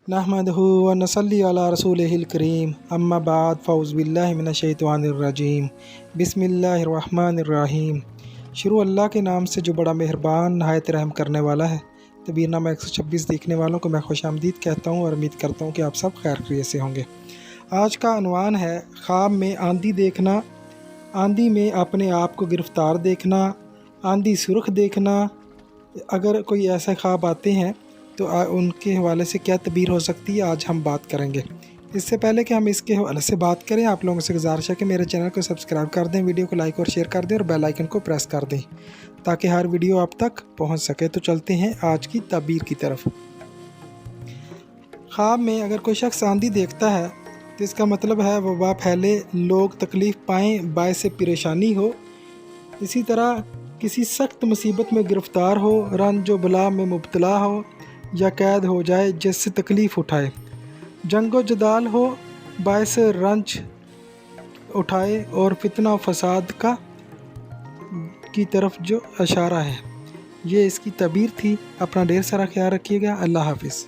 नहमदहु व नसल्ली अला रसूलिहिल करीम अम्मा बाद फ़ौज़ बिल्लाहि मिनश्शैतानिर रजीम बिस्मिल्लाहिर्रहमानिर्रहीम। शुरू अल्लाह के नाम से जो बड़ा मेहरबान नहायत रहम करने वाला है। तबीरनामा 126 देखने वालों को मैं खुशामदीद कहता हूँ और उम्मीद करता हूँ कि आप सब खैर खैरियत से होंगे। आज का अनवान है ख्वाब में आंधी देखना, आंधी में अपने आप को गिरफ़्तार देखना, आंधी सुर्ख देखना। अगर कोई ऐसे ख्वाब आते हैं तो उनके हवाले से क्या तबीर हो सकती है, आज हम बात करेंगे। इससे पहले कि हम इसके हवाले से बात करें, आप लोगों से गुजारिश है कि मेरे चैनल को सब्सक्राइब कर दें, वीडियो को लाइक और शेयर कर दें और बेल आइकन को प्रेस कर दें ताकि हर वीडियो आप तक पहुंच सके। तो चलते हैं आज की तबीर की तरफ। ख्वाब में अगर कोई शख्स आंधी देखता है तो इसका मतलब है वबा फैले, लोग तकलीफ़ पाएँ, बायस परेशानी हो। इसी तरह किसी सख्त मुसीबत में गिरफ़्तार हो, रंज व बला में मुब्तला हो या कैद हो जाए जिससे तकलीफ़ उठाए, जंगो जदाल हो बायस रंज उठाए और फितना फसाद की तरफ जो इशारा है। ये इसकी तबीर थी। अपना ढेर सारा ख्याल रखिएगा। अल्लाह हाफ़िज़।